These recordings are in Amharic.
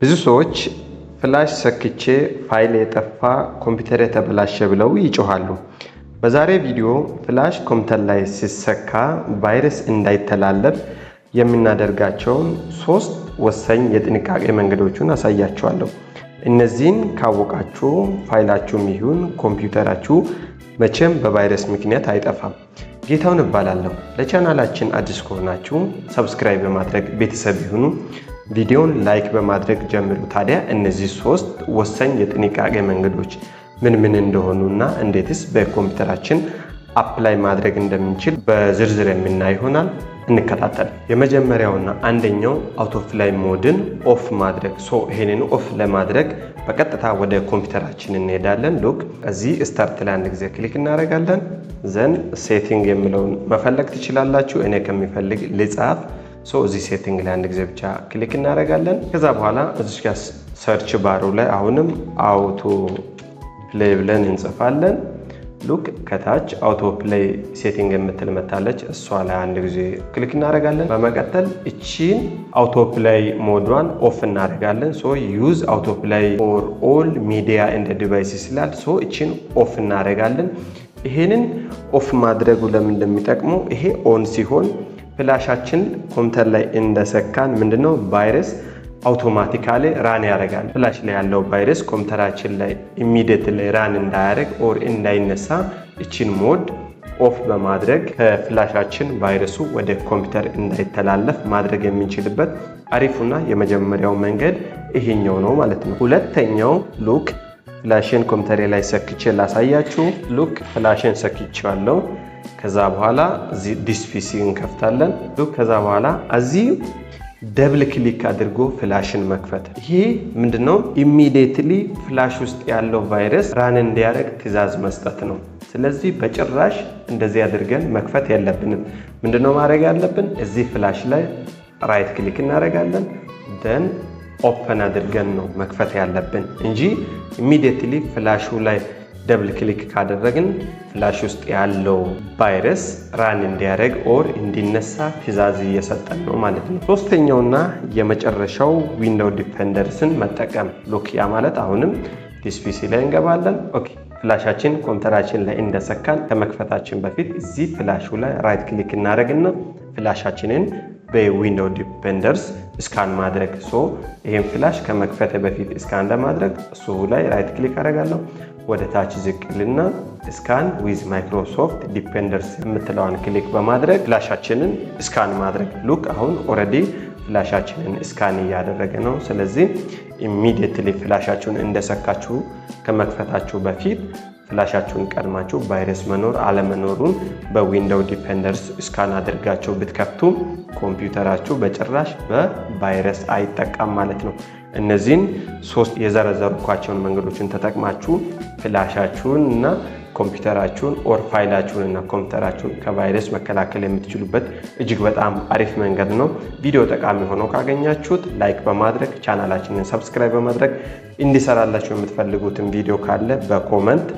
ብዙ ሰዎች ፍላሽ ሰክቼ ፋይል የጠፋ ኮምፒውተር የተበላሸ ብለው ይጮሃሉ። በዛሬ ቪዲዮ ፍላሽ ኮምፒውተር ላይ ሲሰካ ቫይረስ እንዳይተላለፍ የምናደርጋቸውን 3 ወሳኝ የጥንቃቄ መንገዶችን አሳያችኋለሁ። እነዚህን ካወቃችሁ ፋይላችሁም ይሁን ኮምፒውተራችሁ መቼም በቫይረስ ምክንያት አይጠፋም። ጌታውን እባላለሁ። ለቻናላችን አዲስ ከሆናችሁ ሰብስክራይብ በማድረግ ቤተሰብ ይሁኑ። ቪዲዮን ላይክ በማድረግ ጀምሩ። ታዲያ እነዚህ 3 ወሳኝ የጥንቃቄ መንገዶች ምን እንደሆኑና እንዴትስ በኮምፒውተራችን አፕላይ ማድረግ እንደምንችል በዝርዝር የምናይ ይሆናል። እንከታተል። የመጀመሪያውና አንደኛው አውቶ ፍላይ ሞድን ኦፍ ማድረግ። ይሄንን ኦፍ ለማድረግ በቀጥታ ወደ ኮምፒውተራችን እንሄዳለን። ሉክ እዚህ ስታርት ላይ አንድ ጊዜ ክሊክ እናደርጋለን። ዘን ሴቲንግ የሚለውን መፈለግ ትችላላችሁ። እኔ ከሚፈልግ ልጻፍ። እዚህ ሴቲንግ ላይ አንድ ጊዜ ብቻ ክሊክ እናደርጋለን። ከዛ በኋላ እዚህ ጋር ሰርች ባሩ ላይ አሁንም አውቶ ፕሌይ ብለን እንጽፋለን። ሉክ ከታች አውቶ ፕሌይ ሴቲንግ የምትል መታለች። እሷ ላይ አንድ ጊዜ ክሊክ እናደርጋለን። በመቀጠል እቺን አውቶ ፕሌይ ሞዷን ኦፍ እናደርጋለን። ዩዝ አውቶ ፕሌይ ፎር ኦል ሚዲያ ኤንድ ዲቫይስስ ይላል። እቺን ኦፍ እናደርጋለን። ይሄንን ኦፍ ማድረጉ ለምን እንደሚጠቅመው ይሄ ኦን ሲሆን ፍላሻችን ኮምፒውተር ላይ እንደሰካን ምንድነው ቫይረስ አውቶማቲካሊ ራን ያደርጋል። ፍላሽ ላይ ያለው ቫይረስ ኮምፒውተራችን ላይ ኢሚዲየትሊ ራን እንዳያደርግ ኦር እንዳይነሳ እቺን ሞድ ኦፍ በማድረግ ከፍላሻችን ቫይረሱ ወደ ኮምፒውተር እንዳይተላለፍ ማድረግ የምንችልበት አሪፉና የመጀመሪያው መንገድ ይሄኛው ነው ማለት ነው። ሁለተኛው ሉክ ፍላሽን ኮምፒውተር ላይ ሰክቼ ላሳያችሁ። ሉክ ፍላሽን ሰክቼዋለሁ። ከዛ በኋላ እዚህ ዲስፒሲ እንከፍታለን። ከዛ በኋላ እዚህ ደብል ክሊክ አድርጎ ፍላሽን መክፈት። ይሄ ምንድነው? ኢሚዲየትሊ ፍላሽ ውስጥ ያለው ቫይረስ ራን እንዲያደርግ ትዕዛዝ መስጠት ነው። ስለዚህ በጭራሽ እንደዚህ አድርገን መክፈት የለብንም። ምንድነው ማድረግ ያለብን? እዚህ ፍላሽ ላይ ራይት ክሊክ እናደርጋለን። ደን ኦፕን አድርገን ነው መክፈት ያለብን እንጂ ኢሚዲየትሊ ፍላሹ ላይ ደብል ክሊክ ካደረግን ፍላሽ ውስጥ ያለው ቫይረስ ራን እንዲያደርግ ኦር እንዲነሳ ትዕዛዝ እየሰጠን ነው ማለት ነው። ሶስተኛውና የመጨረሻው ዊንዶው ዲፌንደርስን መጠቀም። ሉክ ያ ማለት አሁንም ዲስፒሲ ላይ እንገባለን። ፍላሻችን ኮምፒውተራችን ላይ እንደሰካን ከመክፈታችን በፊት እዚህ ፍላሹ ላይ ራይት ክሊክ እናደርግና ፍላሻችንን በዊንዶው ዲፌንደርስ ስካን ማድረግ። ይሄን ፍላሽ ከመክፈተ በፊት ስካን ለማድረግ እሱ ላይ ራይት ክሊክ አደርጋለሁ። ወደ ታች ዝቅልና ስካን ዊዝ ማይክሮሶፍት ዲፌንደርስ የምትለዋን ክሊክ በማድረግ ፍላሻችንን ስካን ማድረግ። ሉክ አሁን ኦልሬዲ ፍላሻችንን ስካን እያደረገ ነው። ስለዚህ ኢሚዲየትሊ ፍላሻችሁን እንደሰካችሁ ከመክፈታችሁ በፊት ፍላሻችሁን ቀድማችሁ ቫይረስ መኖር አለመኖሩን በዊንዶው ዲፌንደርስ ስካን አድርጋችሁ ብትከፍቱ ኮምፒውተራችሁ በጭራሽ በቫይረስ አይጠቃም ማለት ነው። እነዚህን 3 የዘረዘርኳቸውን መንገዶችን ተጠቅማችሁ ፍላሻችሁን እና ኮምፒውተራችሁን ኦር ፋይላችሁን እና ኮምፒውተራችሁን ከቫይረስ መከላከል የምትችሉበት እጅግ በጣም አሪፍ መንገድ ነው። ቪዲዮ ጠቃሚ ሆኖ ካገኛችሁት ላይክ በማድረግ ቻናላችንን ሰብስክራይብ በማድረግ እንዲሰራላችሁ የምትፈልጉትን ቪዲዮ ካለ በኮመንት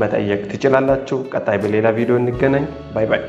መጠየቅ ትችላላችሁ። ቀጣይ በሌላ ቪዲዮ እንገናኝ። ባይ ባይ።